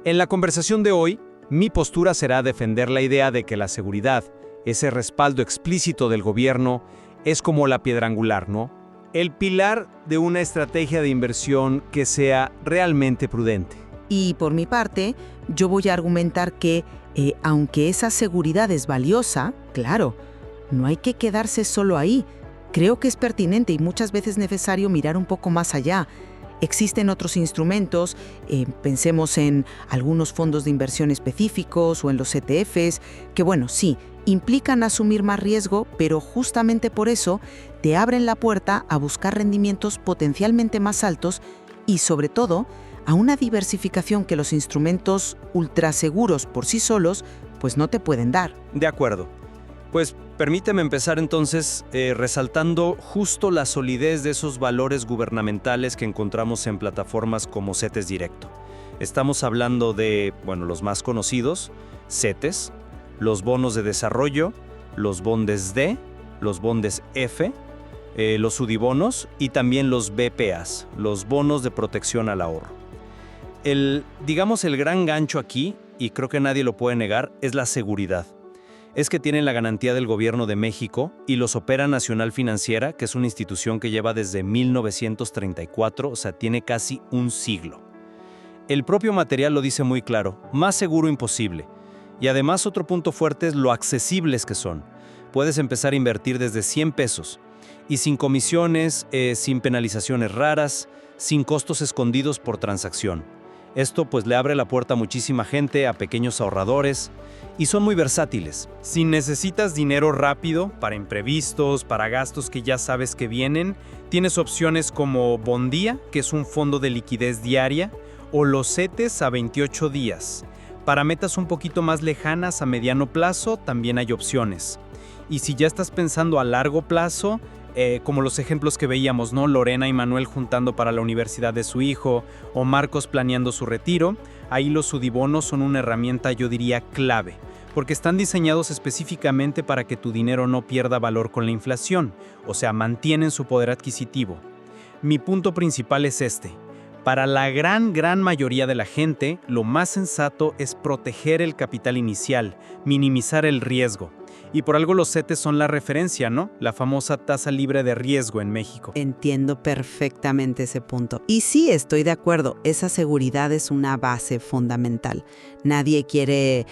En la conversación de hoy, mi postura será defender la idea de que la seguridad, ese respaldo explícito del gobierno, es como la piedra angular, ¿no? El pilar de una estrategia de inversión que sea realmente prudente. Y por mi parte, yo voy a argumentar que, aunque esa seguridad es valiosa, claro, no hay que quedarse solo ahí. Creo que es pertinente y muchas veces necesario mirar un poco más allá. Existen otros instrumentos, pensemos en algunos fondos de inversión específicos o en los ETFs, que bueno, sí, implican asumir más riesgo, pero justamente por eso te abren la puerta a buscar rendimientos potencialmente más altos y sobre todo a una diversificación que los instrumentos ultraseguros por sí solos pues no te pueden dar. De acuerdo. Pues permíteme empezar entonces resaltando justo la solidez de esos valores gubernamentales que encontramos en plataformas como CETES Directo. Estamos hablando de, los más conocidos, CETES, los bonos de desarrollo, los bondes D, los bondes F, los UDIbonos y también los BPAs, los bonos de protección al ahorro. El gran gancho aquí, y creo que nadie lo puede negar, es la seguridad. Es que tienen la garantía del Gobierno de México y los opera Nacional Financiera, que es una institución que lleva desde 1934, o sea, tiene casi un siglo. El propio material lo dice muy claro, más seguro imposible. Y además otro punto fuerte es lo accesibles que son. Puedes empezar a invertir desde 100 pesos y sin comisiones, sin penalizaciones raras, sin costos escondidos por transacción. Esto pues le abre la puerta a muchísima gente, a pequeños ahorradores, y son muy versátiles. Si necesitas dinero rápido, para imprevistos, para gastos que ya sabes que vienen, tienes opciones como Bondía, que es un fondo de liquidez diaria, o los CETES a 28 días. Para metas un poquito más lejanas a mediano plazo, también hay opciones. Y si ya estás pensando a largo plazo, como los ejemplos que veíamos, ¿no? Lorena y Manuel juntando para la universidad de su hijo, o Marcos planeando su retiro, ahí los UDIbonos son una herramienta, yo diría, clave, porque están diseñados específicamente para que tu dinero no pierda valor con la inflación, o sea, mantienen su poder adquisitivo. Mi punto principal es este. Para la gran mayoría de la gente, lo más sensato es proteger el capital inicial, minimizar el riesgo. Y por algo los CETES son la referencia, ¿no? La famosa tasa libre de riesgo en México. Entiendo perfectamente ese punto. Y sí, estoy de acuerdo, esa seguridad es una base fundamental. Nadie quiere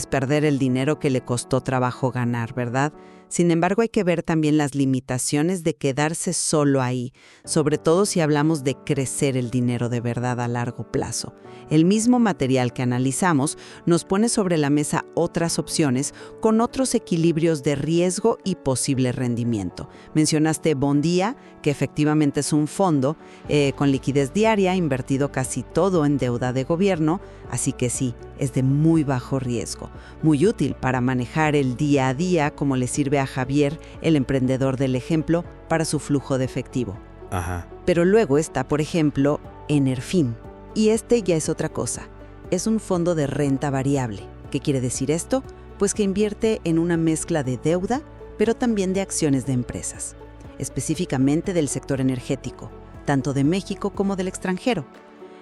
perder el dinero que le costó trabajo ganar, ¿verdad? Sin embargo, hay que ver también las limitaciones de quedarse solo ahí, sobre todo si hablamos de crecer el dinero de verdad a largo plazo. El mismo material que analizamos nos pone sobre la mesa otras opciones con otros equilibrios de riesgo y posible rendimiento. Mencionaste Bondía, que efectivamente es un fondo con liquidez diaria, invertido casi todo en deuda de gobierno, así que sí, es de muy bajo riesgo, muy útil para manejar el día a día, como le sirve a Javier, el emprendedor del ejemplo, para su flujo de efectivo. Ajá. Pero luego está, por ejemplo, Enerfin. Y este ya es otra cosa. Es un fondo de renta variable. ¿Qué quiere decir esto? Pues que invierte en una mezcla de deuda, pero también de acciones de empresas, específicamente del sector energético, tanto de México como del extranjero.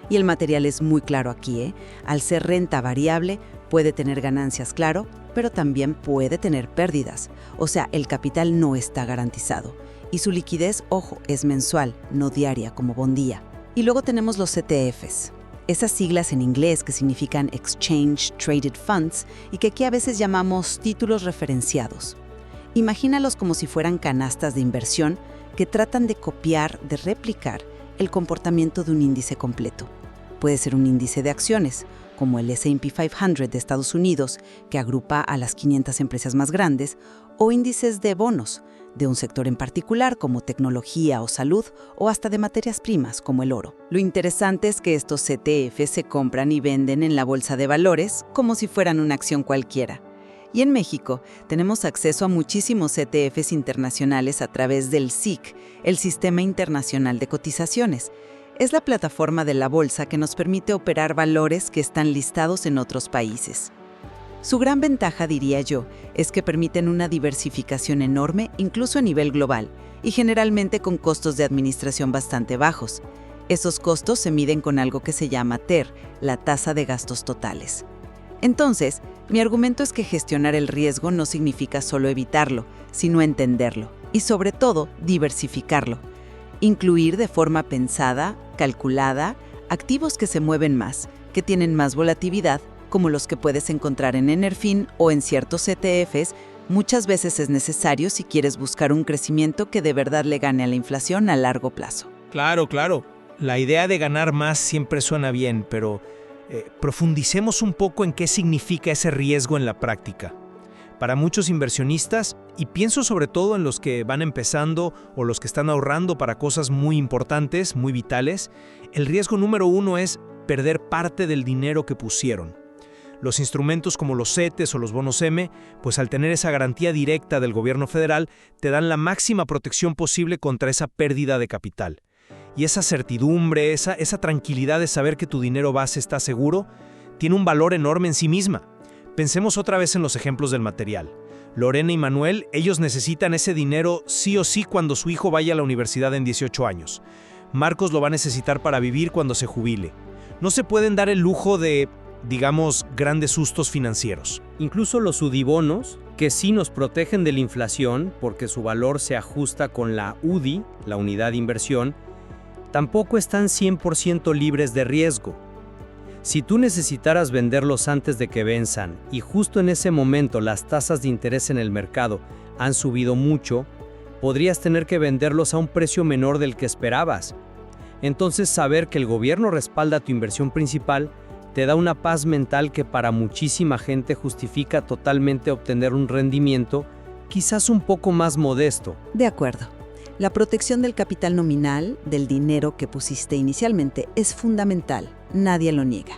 Y el material es muy claro aquí, ¿eh? Al ser renta variable, puede tener ganancias, claro, pero también puede tener pérdidas. O sea, el capital no está garantizado. Y su liquidez, ojo, es mensual, no diaria como Bondía. Y luego tenemos los ETFs. Esas siglas en inglés que significan Exchange Traded Funds y que aquí a veces llamamos títulos referenciados. Imagínalos como si fueran canastas de inversión que tratan de copiar, de replicar el comportamiento de un índice completo. Puede ser un índice de acciones, como el S&P 500 de Estados Unidos, que agrupa a las 500 empresas más grandes, o índices de bonos, de un sector en particular como tecnología o salud, o hasta de materias primas como el oro. Lo interesante es que estos ETFs se compran y venden en la bolsa de valores como si fueran una acción cualquiera. Y en México tenemos acceso a muchísimos ETFs internacionales a través del SIC, el Sistema Internacional de Cotizaciones. Es la plataforma de la bolsa que nos permite operar valores que están listados en otros países. Su gran ventaja, diría yo, es que permiten una diversificación enorme, incluso a nivel global, y generalmente con costos de administración bastante bajos. Esos costos se miden con algo que se llama TER, la tasa de gastos totales. Entonces, mi argumento es que gestionar el riesgo no significa solo evitarlo, sino entenderlo y, sobre todo, diversificarlo. Incluir de forma pensada, calculada, activos que se mueven más, que tienen más volatilidad, como los que puedes encontrar en Enerfin o en ciertos ETFs, muchas veces es necesario si quieres buscar un crecimiento que de verdad le gane a la inflación a largo plazo. Claro, claro. La idea de ganar más siempre suena bien, pero profundicemos un poco en qué significa ese riesgo en la práctica. Para muchos inversionistas, y pienso sobre todo en los que van empezando o los que están ahorrando para cosas muy importantes, muy vitales, el riesgo número uno es perder parte del dinero que pusieron. Los instrumentos como los CETES o los bonos M, pues al tener esa garantía directa del gobierno federal, te dan la máxima protección posible contra esa pérdida de capital. Y esa certidumbre, esa tranquilidad de saber que tu dinero base está seguro, tiene un valor enorme en sí misma. Pensemos otra vez en los ejemplos del material. Lorena y Manuel, ellos necesitan ese dinero sí o sí cuando su hijo vaya a la universidad en 18 años. Marcos lo va a necesitar para vivir cuando se jubile. No se pueden dar el lujo de, digamos, grandes sustos financieros. Incluso los UDIbonos, que sí nos protegen de la inflación porque su valor se ajusta con la UDI, la unidad de inversión, tampoco están 100% libres de riesgo. Si tú necesitaras venderlos antes de que venzan y justo en ese momento las tasas de interés en el mercado han subido mucho, podrías tener que venderlos a un precio menor del que esperabas. Entonces, saber que el gobierno respalda tu inversión principal te da una paz mental que para muchísima gente justifica totalmente obtener un rendimiento quizás un poco más modesto. De acuerdo. La protección del capital nominal, del dinero que pusiste inicialmente, es fundamental, nadie lo niega.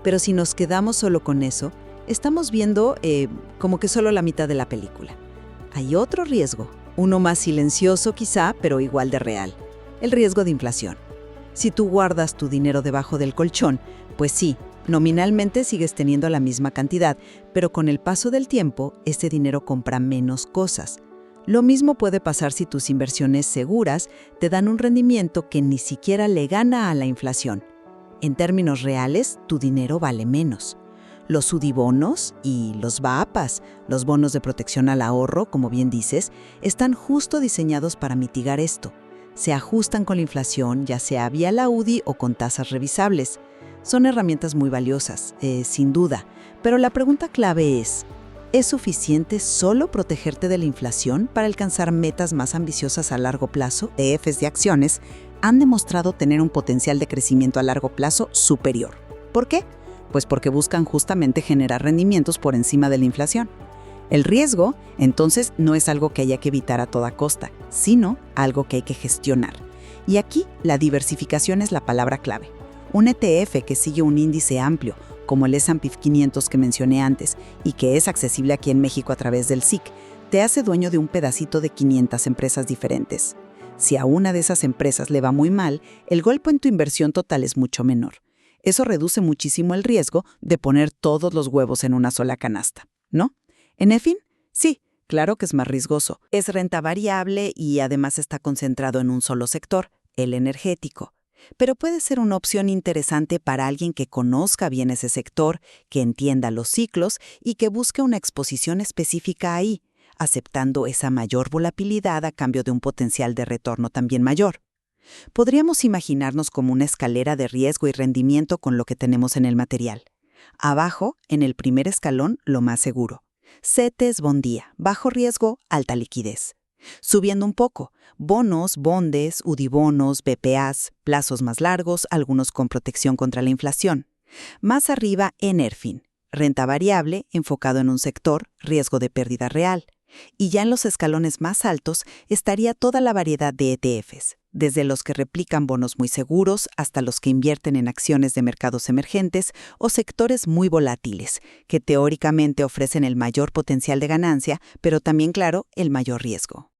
Pero si nos quedamos solo con eso, estamos viendo como que solo la mitad de la película. Hay otro riesgo, uno más silencioso quizá, pero igual de real, el riesgo de inflación. Si tú guardas tu dinero debajo del colchón, pues sí, nominalmente sigues teniendo la misma cantidad, pero con el paso del tiempo, ese dinero compra menos cosas. Lo mismo puede pasar si tus inversiones seguras te dan un rendimiento que ni siquiera le gana a la inflación. En términos reales, tu dinero vale menos. Los UDIbonos y los BAPAS, los bonos de protección al ahorro, como bien dices, están justo diseñados para mitigar esto. Se ajustan con la inflación, ya sea vía la UDI o con tasas revisables. Son herramientas muy valiosas, sin duda, pero la pregunta clave ¿es suficiente solo protegerte de la inflación para alcanzar metas más ambiciosas a largo plazo? ETFs de acciones han demostrado tener un potencial de crecimiento a largo plazo superior. ¿Por qué? Pues porque buscan justamente generar rendimientos por encima de la inflación. El riesgo, entonces, no es algo que haya que evitar a toda costa, sino algo que hay que gestionar. Y aquí, la diversificación es la palabra clave. Un ETF que sigue un índice amplio, como el S&P 500 que mencioné antes, y que es accesible aquí en México a través del SIC, te hace dueño de un pedacito de 500 empresas diferentes. Si a una de esas empresas le va muy mal, el golpe en tu inversión total es mucho menor. Eso reduce muchísimo el riesgo de poner todos los huevos en una sola canasta, ¿no? En Enerfin, sí, claro que es más riesgoso. Es renta variable y además está concentrado en un solo sector, el energético. Pero puede ser una opción interesante para alguien que conozca bien ese sector, que entienda los ciclos y que busque una exposición específica ahí, aceptando esa mayor volatilidad a cambio de un potencial de retorno también mayor. Podríamos imaginarnos como una escalera de riesgo y rendimiento con lo que tenemos en el material. Abajo, en el primer escalón, lo más seguro. CETES Bondía, bajo riesgo, alta liquidez. Subiendo un poco, bonos, bondes, UDIbonos, BPAs, plazos más largos, algunos con protección contra la inflación. Más arriba, Enerfin, renta variable, enfocado en un sector, riesgo de pérdida real. Y ya en los escalones más altos estaría toda la variedad de ETFs, desde los que replican bonos muy seguros hasta los que invierten en acciones de mercados emergentes o sectores muy volátiles, que teóricamente ofrecen el mayor potencial de ganancia, pero también, claro, el mayor riesgo.